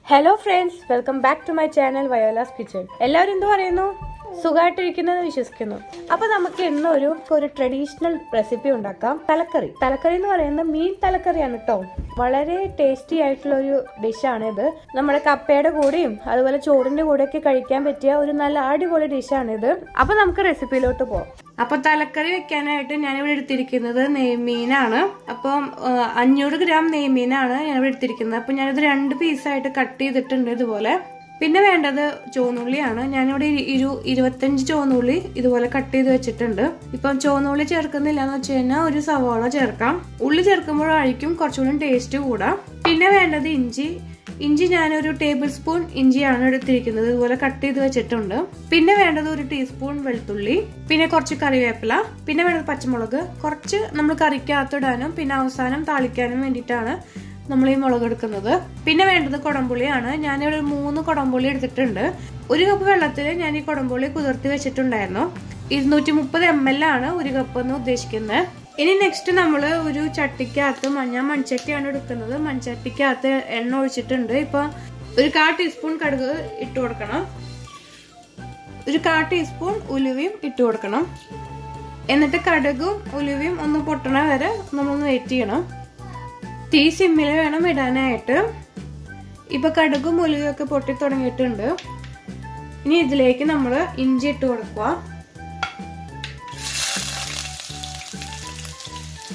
Hello friends, welcome back to my channel Viola's Kitchen. എല്ലാവരും എന്തു പറയുന്നു? സുഖമായിട്ടിരിക്കുന്നെന്ന് വിശ്വസിക്കുന്നു. അപ്പോൾ നമുക്ക് ഇന്ന് ഒരു ട്രഡീഷണൽ റെസിപ്പി ഉണ്ടാക്കാം. തലക്കറി. തലക്കറി എന്ന് പറയുന്നത് മീൻ തലക്കറിയാണ് ട്ടോ. വളരെ ടേസ്റ്റി ആയിട്ടുള്ള ഒരു ഡിഷ് ആണ് ഇത്. നമ്മുടെ കപ്പയുടെ കൂടെയും അതുപോലെ ചോറിന്റെ കൂടെയൊക്കെ കഴിക്കാൻ പറ്റിയ ഒരു നല്ല അടിപൊളി ഡിഷ് ആണ് ഇത്. അപ്പോൾ നമുക്ക് റെസിപ്പിയിലോട്ട് പോകാം. അപ്പോൾ തലക്കറി വെക്കാനായിട്ട് ഞാൻ ഇവിടെ എടുത്തിരിക്കുന്നത് നെയ്മീനാണ്. അപ്പം 500 ഗ്രാം നെയ്മീനാണ് ഞാൻ ഇവിടെ എടുത്തിരിക്കുന്നത്. അപ്പോൾ ഞാനിത് 2 പീസായിട്ട് കട്ട് ചെയ്തിട്ടുണ്ട് ഇതുപോലെ. പിന്നെ വേണ്ടത് ചുവന്നുള്ളിയാണ്. ഞാനിവിടെ 25 ചുവന്നുള്ളി ഇതുപോലെ കട്ട് ചെയ്ത് വെച്ചിട്ടുണ്ട്. ഇപ്പം ചുവന്നുള്ളി ചേർക്കുന്നില്ല എന്ന് വെച്ച് കഴിഞ്ഞാൽ ഒരു സവാള ചേർക്കാം. ഉള്ളി ചേർക്കുമ്പോഴായിരിക്കും കുറച്ചുകൂടി ടേസ്റ്റ് കൂടാം. പിന്നെ വേണ്ടത് ഇഞ്ചി ഞാനൊരു ടേബിൾ സ്പൂൺ ഇഞ്ചിയാണ് എടുത്തിരിക്കുന്നത്. ഇതുപോലെ കട്ട് ചെയ്ത് വെച്ചിട്ടുണ്ട്. പിന്നെ വേണ്ടത് 1 ടീസ്പൂൺ വെളുത്തുള്ളി, പിന്നെ കുറച്ച് കറിവേപ്പില, പിന്നെ വേണ്ടത് പച്ചമുളക്. കുറച്ച് നമ്മൾ കറിക്കകത്തിടാനും പിന്നെ അവസാനം താളിക്കാനും വേണ്ടിയിട്ടാണ് നമ്മൾ ഈ മുളക് എടുക്കുന്നത്. പിന്നെ വേണ്ടത് കുടംപുളിയാണ്. ഞാനിവിടെ 3 കുടംപുളി എടുത്തിട്ടുണ്ട്. 1 കപ്പ് വെള്ളത്തിൽ ഞാൻ ഈ കുടംപുളി കുതിർത്തി വെച്ചിട്ടുണ്ടായിരുന്നു. 230 ml ആണ് 1 കപ്പ് എന്ന് ഉദ്ദേശിക്കുന്നത്. ഇനി നെക്സ്റ്റ് നമ്മൾ ഒരു ചട്ടിക്കകത്ത് മൺചട്ടിയാണ് എടുക്കുന്നത്. മൺചട്ടിക്കകത്ത് എണ്ണ ഒഴിച്ചിട്ടുണ്ട്. ഇപ്പൊ ഒരു 1/4 ടീസ്പൂൺ കടുക് ഇട്ട് കൊടുക്കണം. ഒരു 1/4 ടീസ്പൂൺ ഉലുവയും ഇട്ട് കൊടുക്കണം. എന്നിട്ട് കടുകും ഉലുവയും ഒന്ന് പൊട്ടണ വരെ നമ്മളൊന്ന് വെയിറ്റ് ചെയ്യണം. തീ സിമ്മിൽ വേണം ഇടാനായിട്ട്. ഇപ്പൊ കടുകും ഉലുവയൊക്കെ പൊട്ടി തുടങ്ങിയിട്ടുണ്ട്. ഇനി ഇതിലേക്ക് നമ്മൾ ഇഞ്ചി ഇട്ട് കൊടുക്കുക,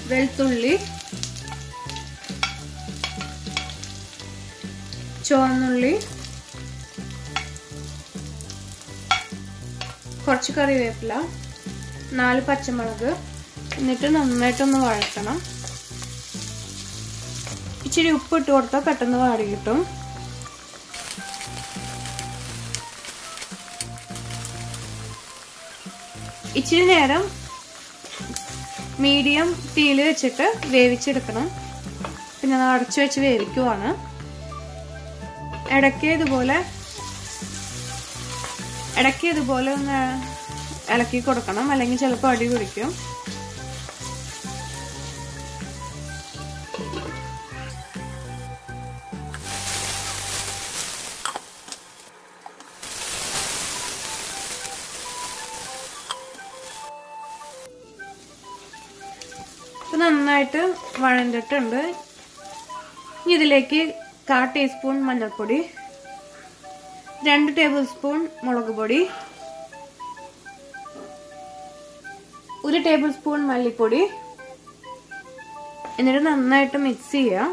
വെളുത്തുള്ളി, ചുവന്നുള്ളി, കുറച്ച് കറിവേപ്പില, 4 പച്ചമുളക്. എന്നിട്ട് നന്നായിട്ടൊന്ന് വഴറ്റണം. ഇച്ചിരി ഉപ്പ് ഇട്ട് കൊടുത്താൽ പെട്ടെന്ന് വാടി കിട്ടും. ഇച്ചിരി നേരം മീഡിയം തീയിൽ വെച്ചിട്ട് വേവിച്ചെടുക്കണം. പിന്നെ അത് അടച്ചു വെച്ച് വേവിക്കുവാണ്. ഇടയ്ക്ക് ഇതുപോലെ ഒന്ന് ഇളക്കി കൊടുക്കണം, അല്ലെങ്കിൽ ചിലപ്പോൾ അടി പിടിക്കും. നന്നായിട്ട് വഴണ്ടിട്ടുണ്ട്. ഇതിലേക്ക് 1/4 ടീസ്പൂൺ മഞ്ഞൾപ്പൊടി, 2 ടേബിൾ സ്പൂൺ മുളക് പൊടി, 1 ടേബിൾ സ്പൂൺ മല്ലിപ്പൊടി. എന്നിട്ട് നന്നായിട്ട് മിക്സ് ചെയ്യാം.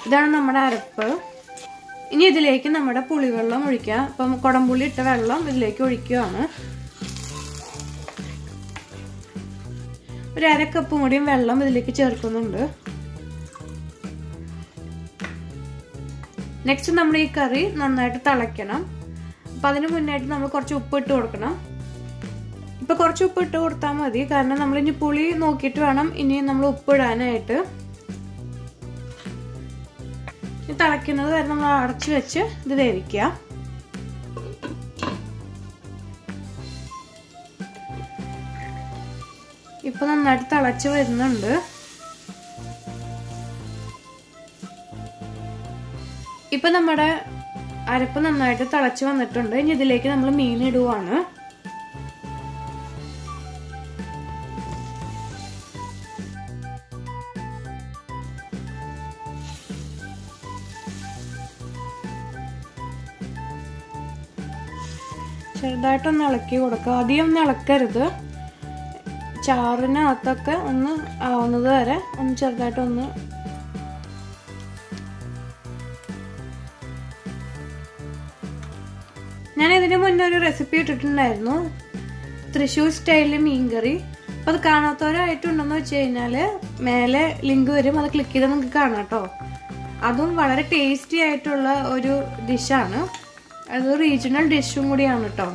ഇതാണ് നമ്മുടെ അരപ്പ്. ഇനി ഇതിലേക്ക് നമ്മുടെ പുളിവെള്ളം ഒഴിക്കാം. അപ്പം കുടംപുളി ഇട്ട വെള്ളം ഇതിലേക്ക് ഒഴിക്കുകയാണ്. ഒരു 1/2 കപ്പ് കൂടിയും വെള്ളം ഇതിലേക്ക് ചേർക്കുന്നുണ്ട്. നെക്സ്റ്റ് നമ്മൾ ഈ കറി നന്നായിട്ട് തിളയ്ക്കണം. അപ്പൊ അതിന് മുന്നായിട്ട് നമ്മൾ കുറച്ച് ഉപ്പ് ഇട്ട് കൊടുക്കണം. ഇപ്പൊ കുറച്ച് ഉപ്പ് ഇട്ട് കൊടുത്താൽ മതി, കാരണം നമ്മൾ ഇനി പുളി നോക്കിയിട്ട് വേണം ഇനി നമ്മൾ ഉപ്പ് ഇടാനായിട്ട്. തിളയ്ക്കുന്നത് വരെ നമ്മൾ അടച്ചു വെച്ച് ഇത് വേവിക്കുക. ഇപ്പൊ നന്നായിട്ട് തിളച്ച് വരുന്നുണ്ട്. ഇപ്പൊ നമ്മുടെ അരപ്പ് നന്നായിട്ട് തിളച്ച് വന്നിട്ടുണ്ട്. ഇനി ഇതിലേക്ക് നമ്മൾ മീൻ ഇടുവാണ്. ചെറുതായിട്ടൊന്ന് ഇളക്കി കൊടുക്കുക. അധികം ഒന്നും ഇളക്കരുത്. ചാറിനകത്തൊക്കെ ഒന്ന് ആവുന്നത് വരെ ഒന്ന് ചെറുതായിട്ടൊന്ന്. ഞാൻ ഇതിന് മുന്നേ ഒരു റെസിപ്പി ഇട്ടിട്ടുണ്ടായിരുന്നു, തൃശ്ശൂർ സ്റ്റൈലില് മീൻകറി. അപ്പൊ അത് കാണാത്തവരായിട്ടുണ്ടെന്ന് വെച്ച് കഴിഞ്ഞാല് മേലെ ലിങ്ക് വരും, അത് ക്ലിക്ക് ചെയ്താൽ നിങ്ങൾക്ക് കാണാം കേട്ടോ. അതും വളരെ ടേസ്റ്റി ആയിട്ടുള്ള ഒരു ഡിഷാണ്. അത് റീജിയണൽ ഡിഷും കൂടിയാണ് കേട്ടോ.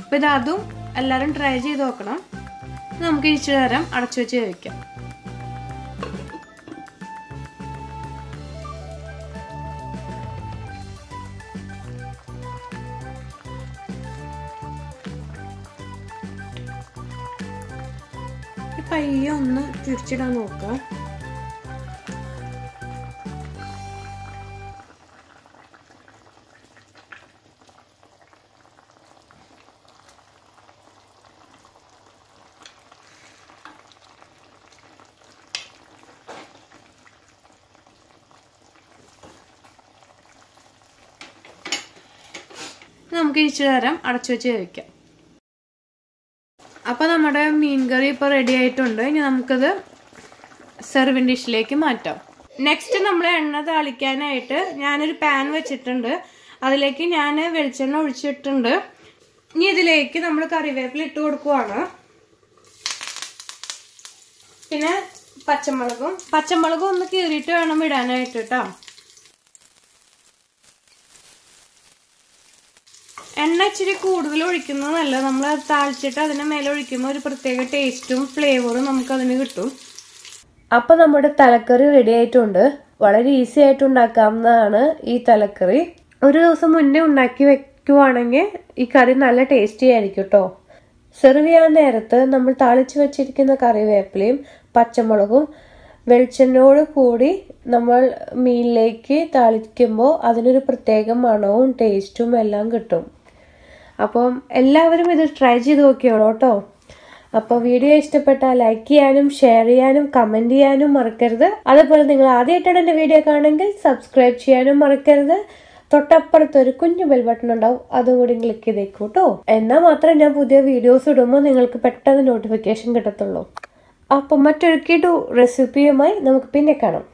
അപ്പൊ അതും എല്ലാവരും ട്രൈ ചെയ്ത് നോക്കണം. നമുക്ക് ഇച്ചിരി നേരം അടച്ചു വെച്ച് വേവിക്കാം. പയ്യെ ഒന്ന് തിരിച്ചിടാൻ നോക്കാം. നമുക്ക് ഇച്ചിരി നേരം അടച്ചു വെച്ച് കഴിക്കാം. അപ്പോൾ നമ്മുടെ മീൻ കറി ഇപ്പോൾ റെഡി ആയിട്ടുണ്ട്. ഇനി നമുക്കത് സെർവിങ് ഡിഷിലേക്ക് മാറ്റാം. നെക്സ്റ്റ് നമ്മൾ എണ്ണ താളിക്കാനായിട്ട് ഞാനൊരു പാൻ വെച്ചിട്ടുണ്ട്. അതിലേക്ക് ഞാൻ വെളിച്ചെണ്ണ ഒഴിച്ചിട്ടുണ്ട്. ഇനി ഇതിലേക്ക് നമ്മൾ കറിവേപ്പില ഇട്ട് കൊടുക്കുവാണ്. പിന്നെ പച്ചമുളകും ഒന്ന് കീറിയിട്ട് വേണം ഇടാനായിട്ട് കേട്ടോ. എണ്ണ ഇച്ചിരി കൂടുതൽ ഒഴിക്കുന്നത് നല്ല. നമ്മൾ താളിച്ചിട്ട് അതിന് മേലെ ഒഴിക്കുമ്പോൾ ഒരു പ്രത്യേക ടേസ്റ്റും ഫ്ലേവറും നമുക്ക് അതിന് കിട്ടും. അപ്പൊ നമ്മുടെ തലക്കറി റെഡി ആയിട്ടുണ്ട്. വളരെ ഈസി ആയിട്ട് ഉണ്ടാക്കാവുന്നതാണ് ഈ തലക്കറി. ഒരു ദിവസം മുന്നേ ഉണ്ടാക്കി വെക്കുവാണെങ്കിൽ ഈ കറി നല്ല ടേസ്റ്റി ആയിരിക്കും കേട്ടോ. സെർവ് ചെയ്യാൻ നേരത്ത് നമ്മൾ താളിച്ച് വെച്ചിരിക്കുന്ന കറിവേപ്പിലയും പച്ചമുളകും വെളിച്ചെണ്ണയോട് കൂടി നമ്മൾ മീനിലേക്ക് താളിക്കുമ്പോൾ അതിനൊരു പ്രത്യേക മണവും ടേസ്റ്റും എല്ലാം കിട്ടും. അപ്പം എല്ലാവരും ഇത് ട്രൈ ചെയ്ത് നോക്കിയോളൂ കേട്ടോ. അപ്പോൾ വീഡിയോ ഇഷ്ടപ്പെട്ടാൽ ലൈക്ക് ചെയ്യാനും ഷെയർ ചെയ്യാനും കമന്റ് ചെയ്യാനും മറക്കരുത്. അതുപോലെ നിങ്ങൾ ആദ്യമായിട്ടാണ് എൻ്റെ വീഡിയോ കാണുമെങ്കിൽ സബ്സ്ക്രൈബ് ചെയ്യാനും മറക്കരുത്. തൊട്ടപ്പുറത്ത് ഒരു കുഞ്ഞു ബെൽ ബട്ടൺ ഉണ്ടാവും, അതും കൂടി ക്ലിക്ക് ചെയ്തേക്കൂ കേട്ടോ. എന്നാൽ മാത്രമേ ഞാൻ പുതിയ വീഡിയോസ് ഇടുമ്പോൾ നിങ്ങൾക്ക് പെട്ടെന്ന് നോട്ടിഫിക്കേഷൻ കിട്ടത്തുള്ളൂ. അപ്പം മറ്റൊരു കിടു റെസിപ്പിയുമായി നമുക്ക് പിന്നെ കാണാം.